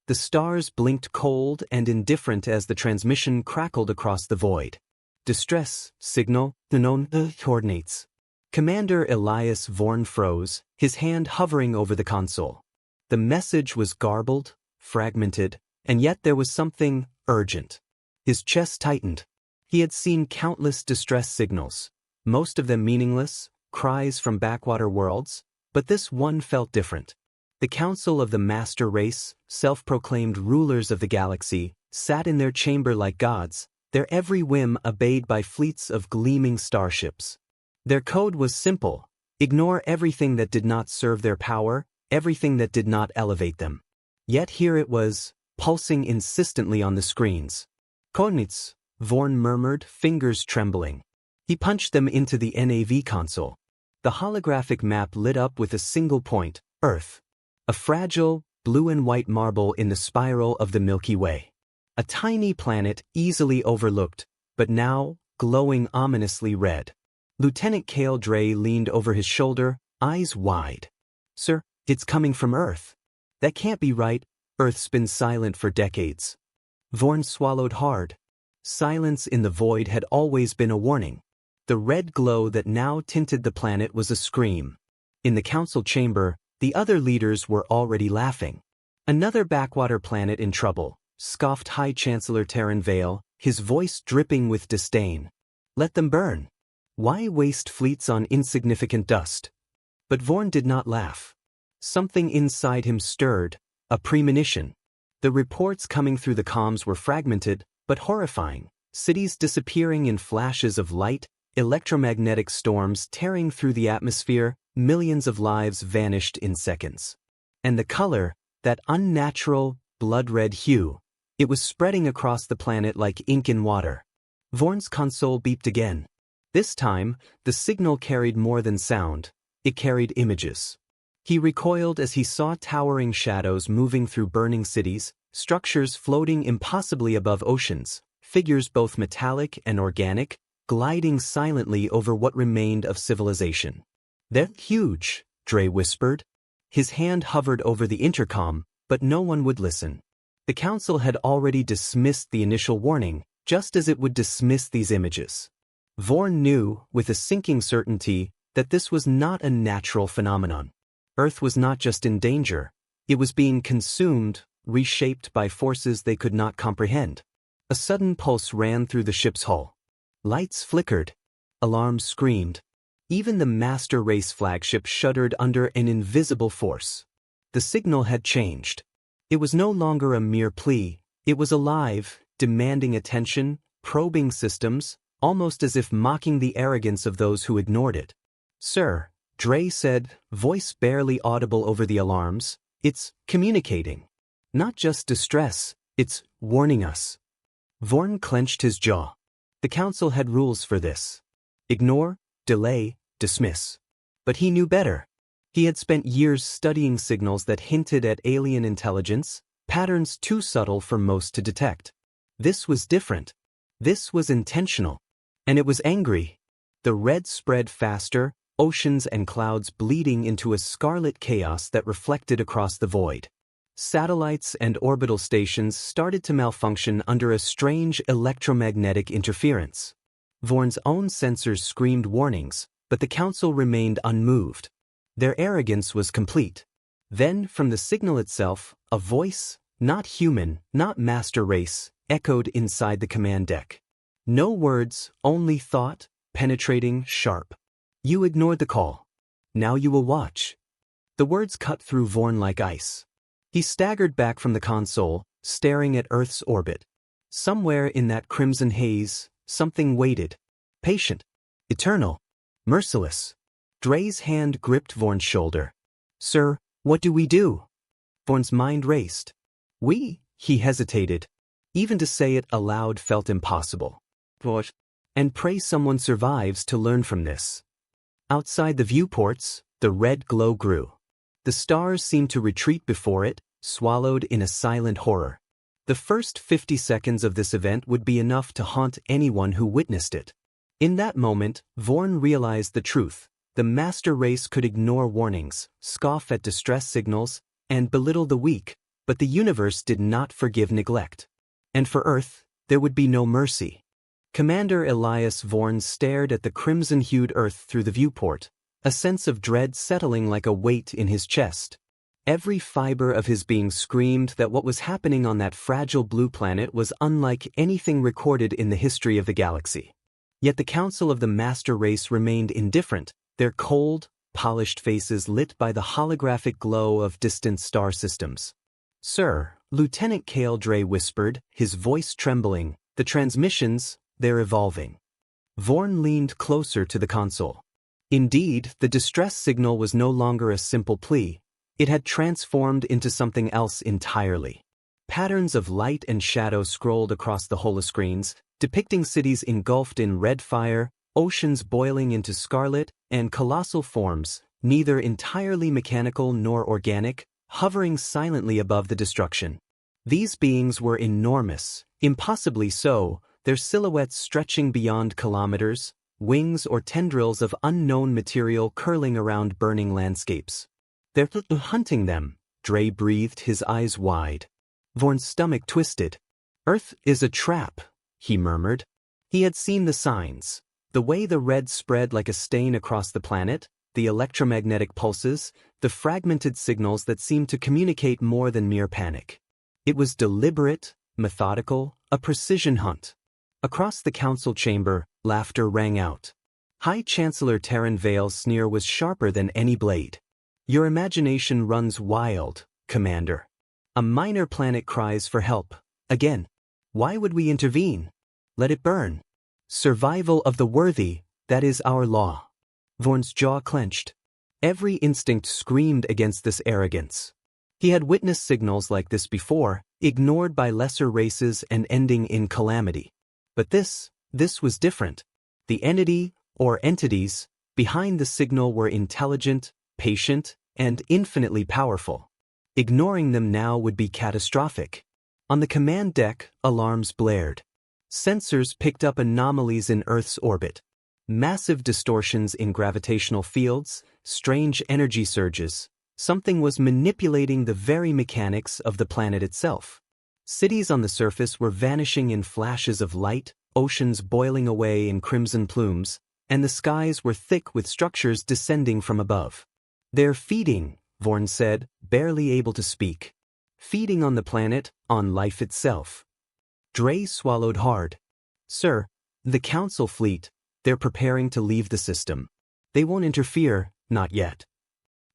The stars blinked cold and indifferent as the transmission crackled across the void. Distress, signal, unknown coordinates. Commander Elias Vorn froze, his hand hovering over the console. The message was garbled, fragmented, and yet there was something urgent. His chest tightened. He had seen countless distress signals, most of them meaningless, cries from backwater worlds, but this one felt different. The Council of the Master Race, self-proclaimed rulers of the galaxy, sat in their chamber like gods, their every whim obeyed by fleets of gleaming starships. Their code was simple: ignore everything that did not serve their power, everything that did not elevate them. Yet here it was, pulsing insistently on the screens. Coordinates, Vorn murmured, fingers trembling. He punched them into the NAV console. The holographic map lit up with a single point: Earth. A fragile, blue and white marble in the spiral of the Milky Way. A tiny planet easily overlooked, but now glowing ominously red. Lieutenant Kale Dre leaned over his shoulder, eyes wide. "Sir, it's coming from Earth." "That can't be right. Earth's been silent for decades." Vorn swallowed hard. Silence in the void had always been a warning. The red glow that now tinted the planet was a scream. In the council chamber, the other leaders were already laughing. "Another backwater planet in trouble," scoffed High Chancellor Terran Vale, his voice dripping with disdain. "Let them burn. Why waste fleets on insignificant dust?" But Vorn did not laugh. Something inside him stirred, a premonition. The reports coming through the comms were fragmented, but horrifying. Cities disappearing in flashes of light, electromagnetic storms tearing through the atmosphere, millions of lives vanished in seconds. And the color, that unnatural, blood-red hue, it was spreading across the planet like ink in water. Vorn's console beeped again. This time, the signal carried more than sound. It carried images. He recoiled as he saw towering shadows moving through burning cities, structures floating impossibly above oceans, figures both metallic and organic, gliding silently over what remained of civilization. "They're huge," Dre whispered. His hand hovered over the intercom, but no one would listen. The council had already dismissed the initial warning, just as it would dismiss these images. Vorn knew, with a sinking certainty, that this was not a natural phenomenon. Earth was not just in danger, it was being consumed, reshaped by forces they could not comprehend. A sudden pulse ran through the ship's hull. Lights flickered. Alarms screamed. Even the Master Race flagship shuddered under an invisible force. The signal had changed. It was no longer a mere plea, it was alive, demanding attention, probing systems, almost as if mocking the arrogance of those who ignored it. "Sir," Dre said, voice barely audible over the alarms, "it's communicating. Not just distress, it's warning us." Vorn clenched his jaw. The council had rules for this. Ignore, delay, dismiss. But he knew better. He had spent years studying signals that hinted at alien intelligence, patterns too subtle for most to detect. This was different. This was intentional. And it was angry. The red spread faster, oceans and clouds bleeding into a scarlet chaos that reflected across the void. Satellites and orbital stations started to malfunction under a strange electromagnetic interference. Vorn's own sensors screamed warnings, but the council remained unmoved. Their arrogance was complete. Then, from the signal itself, a voice, not human, not master race, echoed inside the command deck. No words, only thought, penetrating, sharp. "You ignored the call. Now you will watch." The words cut through Vorn like ice. He staggered back from the console, staring at Earth's orbit. Somewhere in that crimson haze, something waited. Patient. Eternal. Merciless. Dre's hand gripped Vorn's shoulder. "Sir, what do we do?" Vorn's mind raced. He hesitated. Even to say it aloud felt impossible. "What?" "And pray someone survives to learn from this." Outside the viewports, the red glow grew. The stars seemed to retreat before it, swallowed in a silent horror. The first 50 seconds of this event would be enough to haunt anyone who witnessed it. In that moment, Vorn realized the truth. The master race could ignore warnings, scoff at distress signals, and belittle the weak, But the universe did not forgive neglect. And for Earth, there would be no mercy. Commander Elias Vorn stared at the crimson-hued Earth through the viewport, a sense of dread settling like a weight in his chest. Every fiber of his being screamed that what was happening on that fragile blue planet was unlike anything recorded in the history of the galaxy. Yet the Council of the Master Race remained indifferent, their cold, polished faces lit by the holographic glow of distant star systems. "Sir," Lieutenant Kale Dre whispered, his voice trembling, "the transmissions, they're evolving." Vorn leaned closer to the console. Indeed, the distress signal was no longer a simple plea. It had transformed into something else entirely. Patterns of light and shadow scrolled across the holoscreens, depicting cities engulfed in red fire, oceans boiling into scarlet, and colossal forms, neither entirely mechanical nor organic, hovering silently above the destruction. These beings were enormous, impossibly so, their silhouettes stretching beyond kilometers, wings or tendrils of unknown material curling around burning landscapes. "They're hunting them," Dre breathed, his eyes wide. Vorn's stomach twisted. "Earth is a trap," he murmured. He had seen the signs. The way the red spread like a stain across the planet, the electromagnetic pulses, the fragmented signals that seemed to communicate more than mere panic. It was deliberate, methodical, a precision hunt. Across the council chamber, laughter rang out. High Chancellor Terran Vale's sneer was sharper than any blade. "Your imagination runs wild, Commander. A minor planet cries for help. Again. Why would we intervene? Let it burn. Survival of the worthy, that is our law." Vorn's jaw clenched. Every instinct screamed against this arrogance. He had witnessed signals like this before, ignored by lesser races and ending in calamity. But this was different. The entity, or entities, behind the signal were intelligent, patient, and infinitely powerful. Ignoring them now would be catastrophic. On the command deck, alarms blared. Sensors picked up anomalies in Earth's orbit. Massive distortions in gravitational fields, strange energy surges. Something was manipulating the very mechanics of the planet itself. Cities on the surface were vanishing in flashes of light, oceans boiling away in crimson plumes, and the skies were thick with structures descending from above. "They're feeding," Vorn said, barely able to speak. "Feeding on the planet, on life itself." Dre swallowed hard. "Sir, the Council fleet, they're preparing to leave the system. They won't interfere, not yet."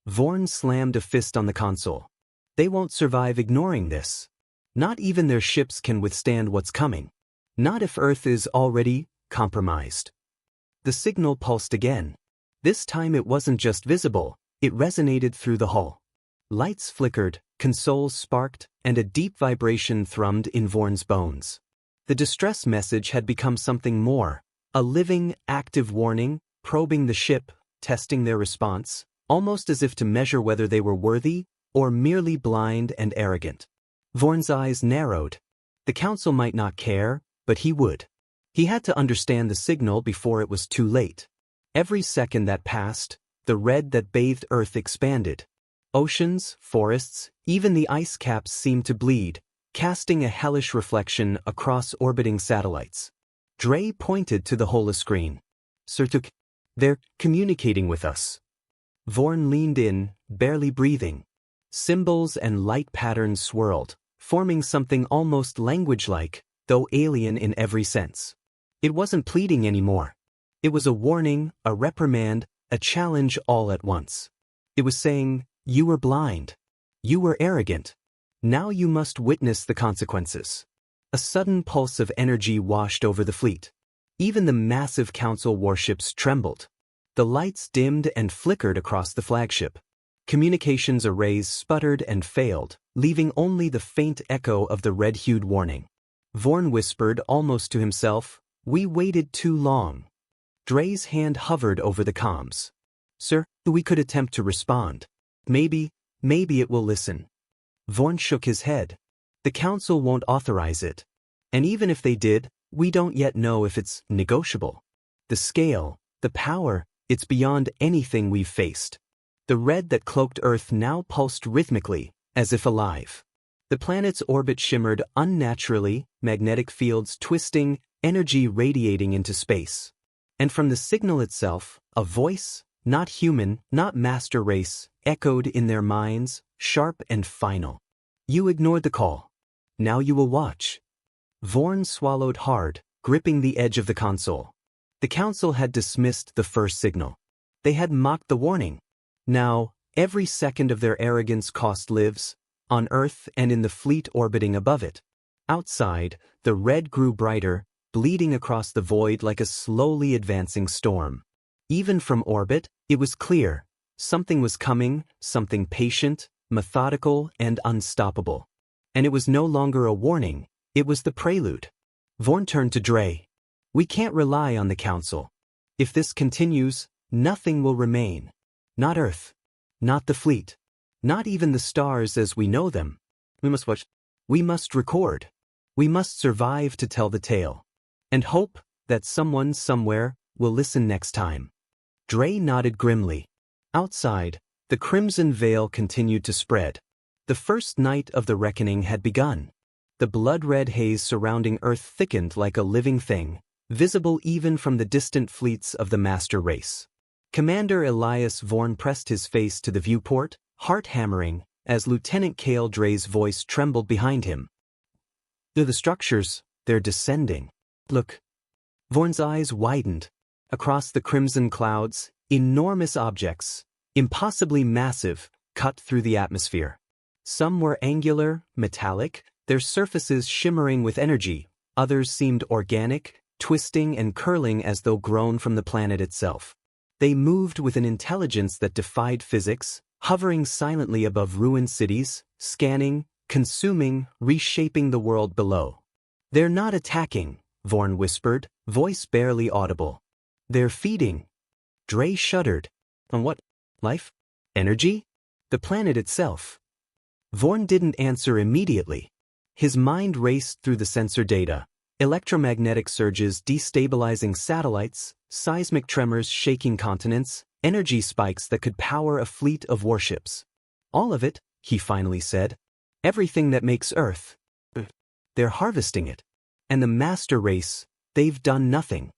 Vorn slammed a fist on the console. "They won't survive ignoring this. Not even their ships can withstand what's coming. Not if Earth is already compromised." The signal pulsed again. This time it wasn't just visible, it resonated through the hull. Lights flickered, consoles sparked, and a deep vibration thrummed in Vorn's bones. The distress message had become something more, a living, active warning, probing the ship, testing their response, almost as if to measure whether they were worthy or merely blind and arrogant. Vorn's eyes narrowed. The Council might not care, but he would. He had to understand the signal before it was too late. Every second that passed, the red that bathed Earth expanded. Oceans, forests, even the ice caps seemed to bleed, casting a hellish reflection across orbiting satellites. Dre pointed to the holoscreen. "Sertuk, they're communicating with us." Vorn leaned in, barely breathing. Symbols and light patterns swirled, forming something almost language-like, though alien in every sense. It wasn't pleading anymore. It was a warning, a reprimand, a challenge all at once. It was saying, "You were blind. You were arrogant. Now you must witness the consequences." A sudden pulse of energy washed over the fleet. Even the massive Council warships trembled. The lights dimmed and flickered across the flagship. Communications arrays sputtered and failed, leaving only the faint echo of the red-hued warning. Vorn whispered almost to himself, "We waited too long." Dre's hand hovered over the comms. "Sir, we could attempt to respond. Maybe it will listen." Vorn shook his head. "The Council won't authorize it. And even if they did, we don't yet know if it's negotiable. The scale, the power, it's beyond anything we've faced." The red that cloaked Earth now pulsed rhythmically, as if alive. The planet's orbit shimmered unnaturally, magnetic fields twisting, energy radiating into space. And from the signal itself, a voice, not human, not master race, echoed in their minds, sharp and final. You ignored the call. Now you will watch. Vorn swallowed hard, gripping the edge of the console. The council had dismissed the first signal. They had mocked the warning. Now, every second of their arrogance cost lives, on Earth and in the fleet orbiting above it. Outside, the red grew brighter, bleeding across the void like a slowly advancing storm. Even from orbit, it was clear. Something was coming, something patient, methodical, and unstoppable. And it was no longer a warning, it was the prelude. Vorn turned to Dre. We can't rely on the council. If this continues, nothing will remain. Not Earth. Not the fleet. Not even the stars as we know them. We must watch. We must record. We must survive to tell the tale. And hope that someone somewhere will listen next time. Dre nodded grimly. Outside, the crimson veil continued to spread. The first night of the reckoning had begun. The blood-red haze surrounding Earth thickened like a living thing, visible even from the distant fleets of the master race. Commander Elias Vorn pressed his face to the viewport, heart hammering, as Lieutenant Kale Dre's voice trembled behind him. They're the structures, they're descending. Look. Vorn's eyes widened. Across the crimson clouds, enormous objects, impossibly massive, cut through the atmosphere. Some were angular, metallic, their surfaces shimmering with energy. Others seemed organic, twisting and curling as though grown from the planet itself. They moved with an intelligence that defied physics, hovering silently above ruined cities, scanning, consuming, reshaping the world below. They're not attacking, Vorn whispered, voice barely audible. They're feeding. Dre shuddered. On what? Life? Energy? The planet itself. Vorn didn't answer immediately. His mind raced through the sensor data. Electromagnetic surges destabilizing satellites, seismic tremors shaking continents, energy spikes that could power a fleet of warships. All of it, he finally said. Everything that makes Earth. They're harvesting it. And the master race, they've done nothing.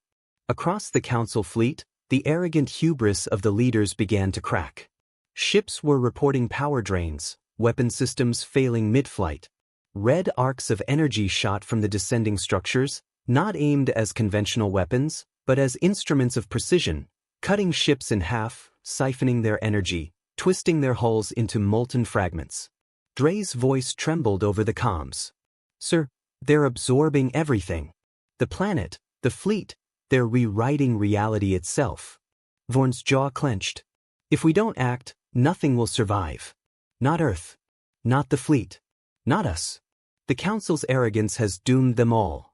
Across the council fleet, the arrogant hubris of the leaders began to crack. Ships were reporting power drains, weapon systems failing mid-flight. Red arcs of energy shot from the descending structures, not aimed as conventional weapons, but as instruments of precision, cutting ships in half, siphoning their energy, twisting their hulls into molten fragments. Dre's voice trembled over the comms. Sir, they're absorbing everything. The planet, the fleet, they're rewriting reality itself. Vorn's jaw clenched. If we don't act, nothing will survive. Not Earth. Not the fleet. Not us. The Council's arrogance has doomed them all.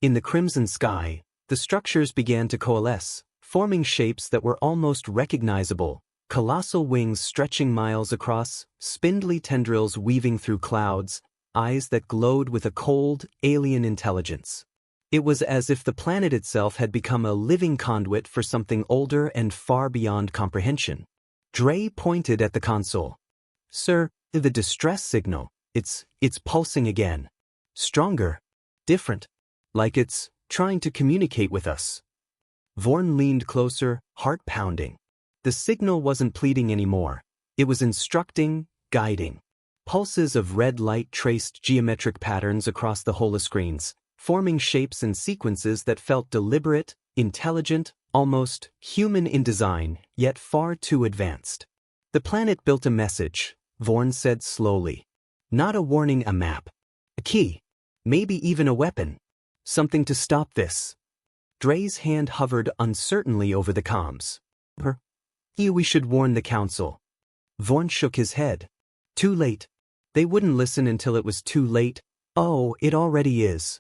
In the crimson sky, the structures began to coalesce, forming shapes that were almost recognizable, colossal wings stretching miles across, spindly tendrils weaving through clouds, eyes that glowed with a cold, alien intelligence. It was as if the planet itself had become a living conduit for something older and far beyond comprehension. Dre pointed at the console. Sir, the distress signal, it's pulsing again. Stronger. Different. Like it's trying to communicate with us. Vorn leaned closer, heart pounding. The signal wasn't pleading anymore. It was instructing, guiding. Pulses of red light traced geometric patterns across the holoscreens, forming shapes and sequences that felt deliberate, intelligent, almost human in design, yet far too advanced. The planet built a message, Vorn said slowly. Not a warning, a map. A key. Maybe even a weapon. Something to stop this. Dre's hand hovered uncertainly over the comms. We should warn the Council. Vorn shook his head. Too late. They wouldn't listen until it was too late. Oh, it already is.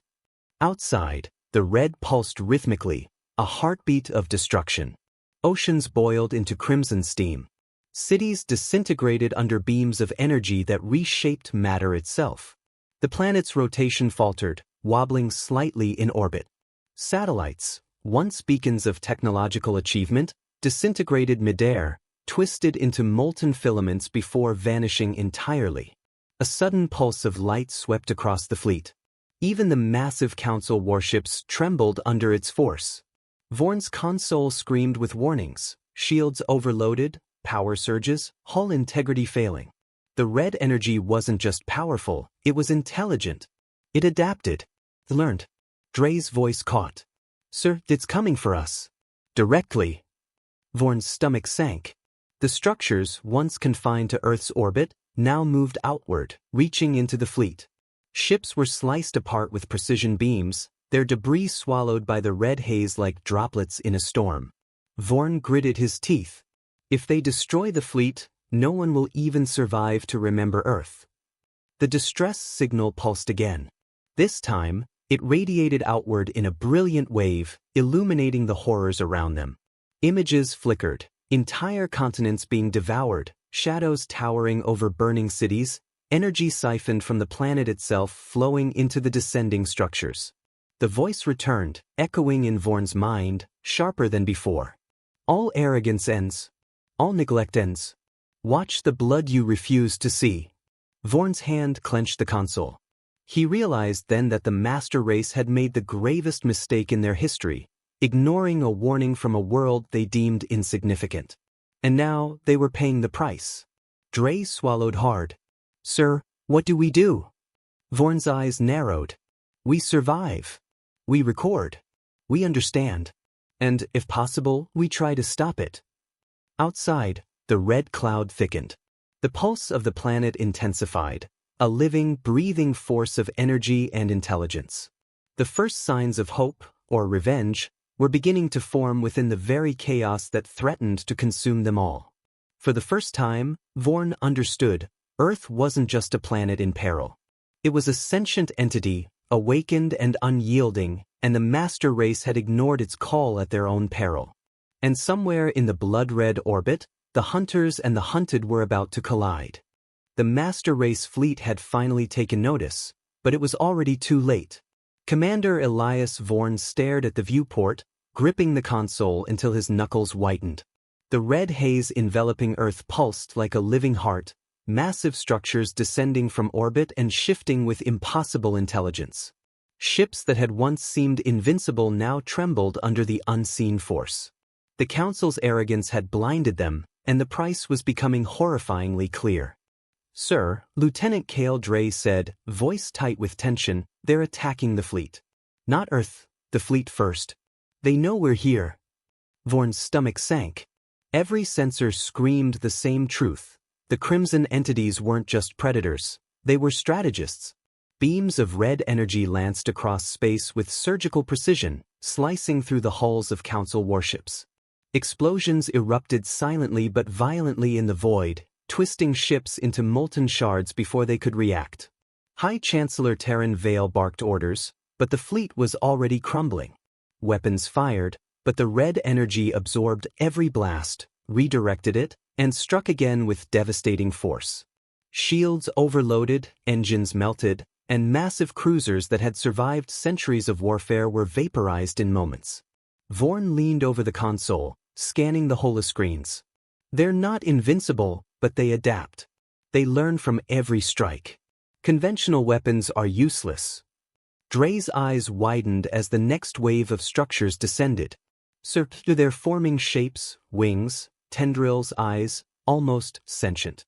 Outside, the red pulsed rhythmically, a heartbeat of destruction. Oceans boiled into crimson steam. Cities disintegrated under beams of energy that reshaped matter itself. The planet's rotation faltered, wobbling slightly in orbit. Satellites, once beacons of technological achievement, disintegrated midair, twisted into molten filaments before vanishing entirely. A sudden pulse of light swept across the fleet. Even the massive Council warships trembled under its force. Vorn's console screamed with warnings, shields overloaded, power surges, hull integrity failing. The red energy wasn't just powerful, it was intelligent. It adapted. Learned. Dre's voice caught. Sir, it's coming for us. Directly. Vorn's stomach sank. The structures, once confined to Earth's orbit, now moved outward, reaching into the fleet. Ships were sliced apart with precision beams, their debris swallowed by the red haze like droplets in a storm. Vorn gritted his teeth. If they destroy the fleet, no one will even survive to remember Earth. The distress signal pulsed again. This time, it radiated outward in a brilliant wave, illuminating the horrors around them. Images flickered, entire continents being devoured, shadows towering over burning cities, energy siphoned from the planet itself flowing into the descending structures. The voice returned, echoing in Vorn's mind, sharper than before. All arrogance ends. All neglect ends. Watch the blood you refuse to see. Vorn's hand clenched the console. He realized then that the master race had made the gravest mistake in their history, ignoring a warning from a world they deemed insignificant. And now they were paying the price. Dre swallowed hard. Sir, what do we do? Vorn's eyes narrowed. We survive. We record. We understand. And, if possible, we try to stop it. Outside, the red cloud thickened. The pulse of the planet intensified, a living, breathing force of energy and intelligence. The first signs of hope, or revenge, were beginning to form within the very chaos that threatened to consume them all. For the first time, Vorn understood Earth wasn't just a planet in peril. It was a sentient entity, awakened and unyielding, and the master race had ignored its call at their own peril. And somewhere in the blood-red orbit, the hunters and the hunted were about to collide. The master race fleet had finally taken notice, but it was already too late. Commander Elias Vorn stared at the viewport, gripping the console until his knuckles whitened. The red haze enveloping Earth pulsed like a living heart, massive structures descending from orbit and shifting with impossible intelligence. Ships that had once seemed invincible now trembled under the unseen force. The Council's arrogance had blinded them, and the price was becoming horrifyingly clear. Sir, Lieutenant Kale Dre said, voice tight with tension, they're attacking the fleet. Not Earth, the fleet first. They know we're here. Vorn's stomach sank. Every sensor screamed the same truth. The Crimson entities weren't just predators, they were strategists. Beams of red energy lanced across space with surgical precision, slicing through the hulls of Council warships. Explosions erupted silently but violently in the void, twisting ships into molten shards before they could react. High Chancellor Terran Vale barked orders, but the fleet was already crumbling. Weapons fired, but the red energy absorbed every blast, redirected it, and struck again with devastating force. Shields overloaded, engines melted, and massive cruisers that had survived centuries of warfare were vaporized in moments. Vorn leaned over the console, scanning the holoscreens. They're not invincible, but they adapt. They learn from every strike. Conventional weapons are useless. Dre's eyes widened as the next wave of structures descended. Sir, they're forming shapes, wings, tendrils, eyes, almost sentient.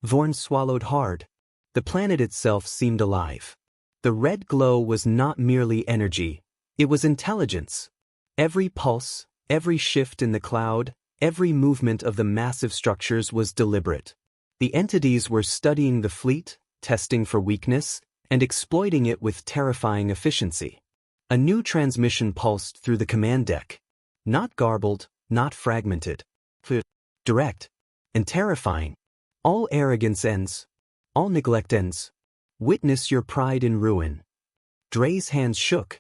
Vorn swallowed hard. The planet itself seemed alive. The red glow was not merely energy, it was intelligence. Every pulse, every shift in the cloud, every movement of the massive structures was deliberate. The entities were studying the fleet, testing for weakness, and exploiting it with terrifying efficiency. A new transmission pulsed through the command deck. Not garbled, not fragmented. Clear, direct, and terrifying. All arrogance ends. All neglect ends. Witness your pride in ruin. Dre's hands shook.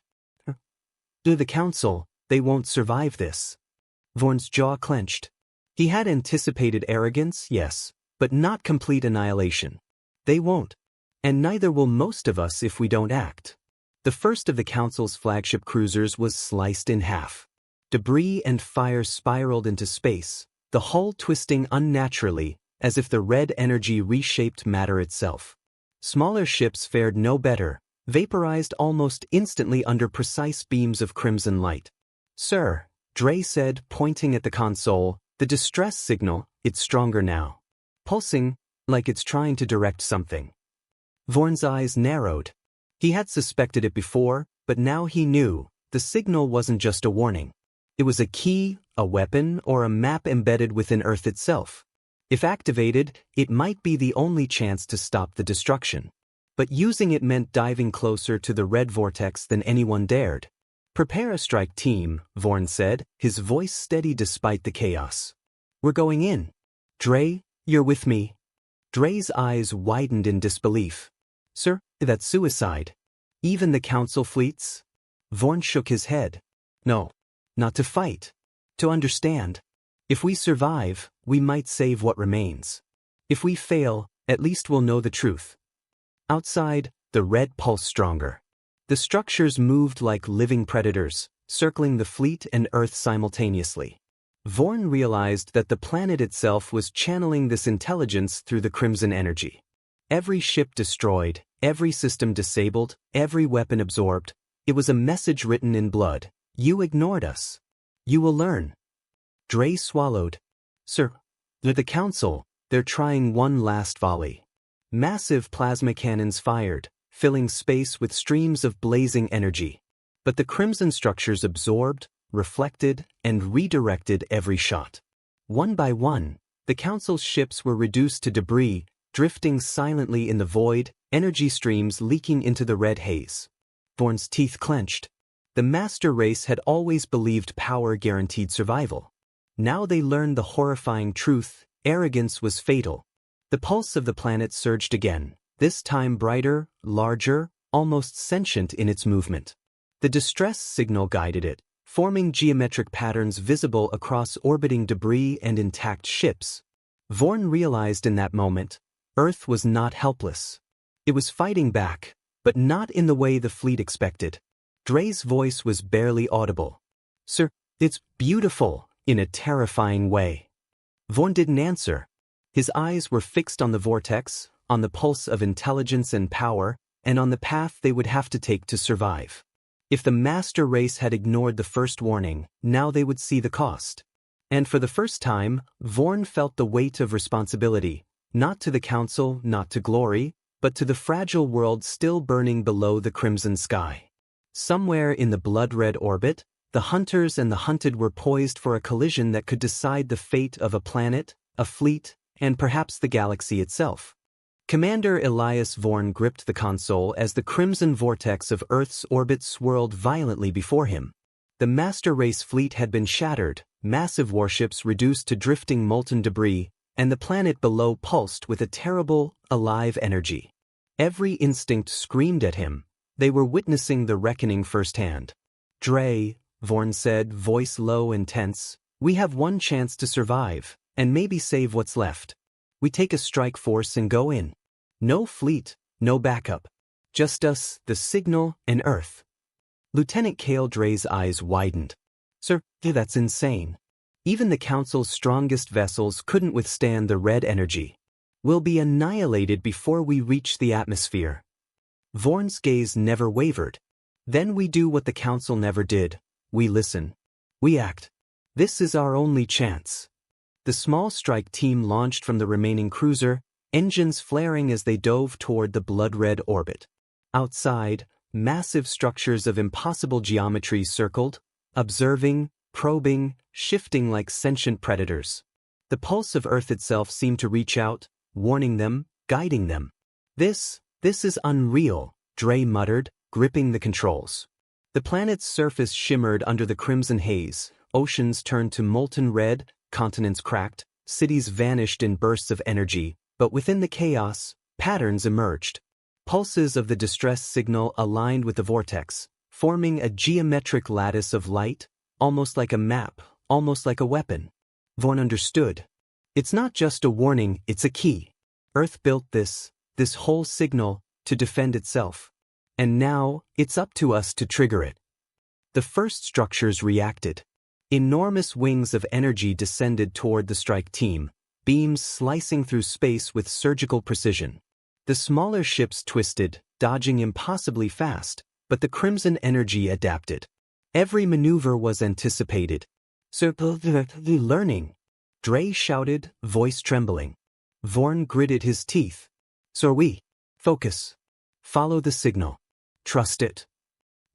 To the Council, they won't survive this. Vorn's jaw clenched. He had anticipated arrogance, yes, but not complete annihilation. They won't. And neither will most of us if we don't act. The first of the Council's flagship cruisers was sliced in half. Debris and fire spiraled into space, the hull twisting unnaturally, as if the red energy reshaped matter itself. Smaller ships fared no better, vaporized almost instantly under precise beams of crimson light. "Sir," Dre said, pointing at the console, "the distress signal, it's stronger now. Pulsing, like it's trying to direct something." Vorn's eyes narrowed. He had suspected it before, but now he knew. The signal wasn't just a warning. It was a key, a weapon, or a map embedded within Earth itself. If activated, it might be the only chance to stop the destruction. But using it meant diving closer to the red vortex than anyone dared. "Prepare a strike team," Vorn said, his voice steady despite the chaos. "We're going in. Dre, you're with me." Dre's eyes widened in disbelief. "Sir, that's suicide. Even the Council fleets?" Vorn shook his head. "No, not to fight. To understand. If we survive, we might save what remains. If we fail, at least we'll know the truth." Outside, the red pulsed stronger. The structures moved like living predators, circling the fleet and Earth simultaneously. Vorn realized that the planet itself was channeling this intelligence through the crimson energy. Every ship destroyed, every system disabled, every weapon absorbed. It was a message written in blood. "You ignored us. You will learn." Dre swallowed. "Sir, they're the Council. They're trying one last volley." Massive plasma cannons fired, filling space with streams of blazing energy. But the crimson structures absorbed, reflected, and redirected every shot. One by one, the Council's ships were reduced to debris, drifting silently in the void, energy streams leaking into the red haze. Vorn's teeth clenched. The master race had always believed power guaranteed survival. Now they learned the horrifying truth: arrogance was fatal. The pulse of the planet surged again, this time brighter, larger, almost sentient in its movement. The distress signal guided it, forming geometric patterns visible across orbiting debris and intact ships. Vorn realized in that moment, Earth was not helpless. It was fighting back, but not in the way the fleet expected. Dre's voice was barely audible. "Sir, it's beautiful, in a terrifying way." Vorn didn't answer. His eyes were fixed on the vortex, on the pulse of intelligence and power, and on the path they would have to take to survive. If the master race had ignored the first warning, now they would see the cost. And for the first time, Vorn felt the weight of responsibility, not to the Council, not to glory, but to the fragile world still burning below the crimson sky. Somewhere in the blood-red orbit, the hunters and the hunted were poised for a collision that could decide the fate of a planet, a fleet, and perhaps the galaxy itself. Commander Elias Vorn gripped the console as the crimson vortex of Earth's orbit swirled violently before him. The master race fleet had been shattered, massive warships reduced to drifting molten debris, and the planet below pulsed with a terrible, alive energy. Every instinct screamed at him. They were witnessing the reckoning firsthand. "Dre," Vorn said, voice low and tense, "we have one chance to survive, and maybe save what's left. We take a strike force and go in. No fleet, no backup. Just us, the signal, and Earth." Lieutenant Kale Dre's eyes widened. "Sir, that's insane. Even the Council's strongest vessels couldn't withstand the red energy. We'll be annihilated before we reach the atmosphere." Vorn's gaze never wavered. "Then we do what the Council never did. We listen. We act. This is our only chance." The small strike team launched from the remaining cruiser, engines flaring as they dove toward the blood-red orbit. Outside, massive structures of impossible geometry circled, observing, probing, shifting like sentient predators. The pulse of Earth itself seemed to reach out, warning them, guiding them. This is unreal," Dre muttered, gripping the controls. The planet's surface shimmered under the crimson haze, oceans turned to molten red, continents cracked, cities vanished in bursts of energy, but within the chaos, patterns emerged. Pulses of the distress signal aligned with the vortex, forming a geometric lattice of light, almost like a map, almost like a weapon. Vorn understood. It's not just a warning, it's a key. Earth built this whole signal, to defend itself. And now, it's up to us to trigger it. The first structures reacted. Enormous wings of energy descended toward the strike team, beams slicing through space with surgical precision. The smaller ships twisted, dodging impossibly fast, but the crimson energy adapted. Every maneuver was anticipated. Learning. Dre shouted, voice trembling. Vorn gritted his teeth. So we. Focus. Follow the signal. Trust it.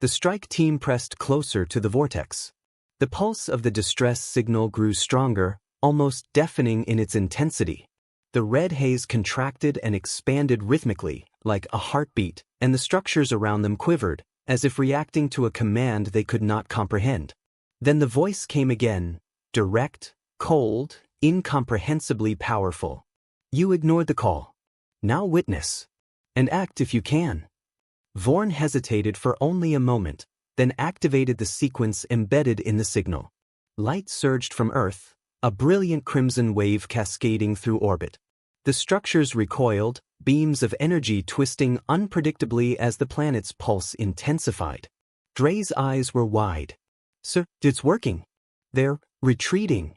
The strike team pressed closer to the vortex. The pulse of the distress signal grew stronger, almost deafening in its intensity. The red haze contracted and expanded rhythmically, like a heartbeat, and the structures around them quivered, as if reacting to a command they could not comprehend. Then the voice came again, direct, cold, incomprehensibly powerful. You ignored the call. Now witness. And act if you can. Vorn hesitated for only a moment, then activated the sequence embedded in the signal. Light surged from Earth, a brilliant crimson wave cascading through orbit. The structures recoiled, beams of energy twisting unpredictably as the planet's pulse intensified. Dre's eyes were wide. Sir, it's working. They're retreating.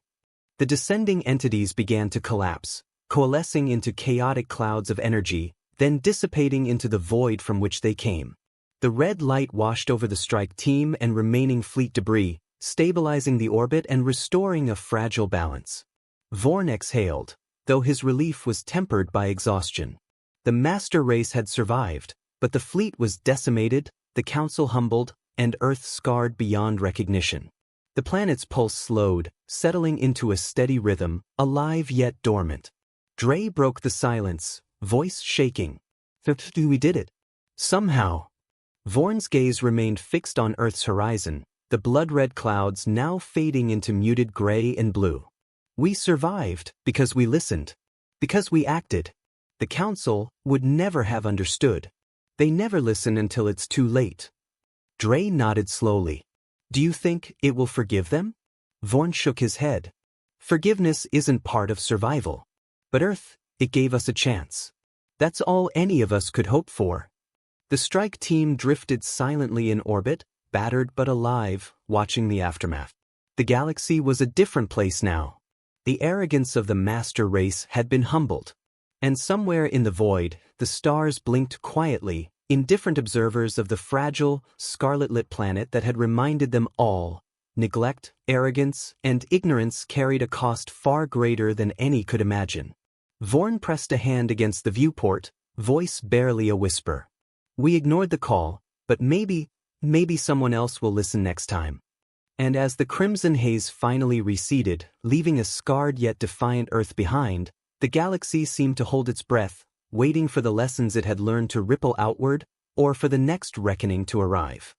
The descending entities began to collapse, coalescing into chaotic clouds of energy, then dissipating into the void from which they came. The red light washed over the strike team and remaining fleet debris, stabilizing the orbit and restoring a fragile balance. Vorn exhaled, though his relief was tempered by exhaustion. The master race had survived, but the fleet was decimated, the council humbled, and Earth scarred beyond recognition. The planet's pulse slowed, settling into a steady rhythm, alive yet dormant. Dre broke the silence, voice shaking. We did it. Somehow. Vorn's gaze remained fixed on Earth's horizon, the blood-red clouds now fading into muted gray and blue. We survived because we listened. Because we acted. The council would never have understood. They never listen until it's too late. Dre nodded slowly. Do you think it will forgive them? Vorn shook his head. Forgiveness isn't part of survival. But Earth, it gave us a chance. That's all any of us could hope for. The strike team drifted silently in orbit, battered but alive, watching the aftermath. The galaxy was a different place now. The arrogance of the master race had been humbled. And somewhere in the void, the stars blinked quietly, indifferent observers of the fragile, scarlet-lit planet that had reminded them all, neglect, arrogance, and ignorance carried a cost far greater than any could imagine. Vorn pressed a hand against the viewport, voice barely a whisper. We ignored the call, but maybe someone else will listen next time. And as the crimson haze finally receded, leaving a scarred yet defiant Earth behind, the galaxy seemed to hold its breath, waiting for the lessons it had learned to ripple outward, or for the next reckoning to arrive.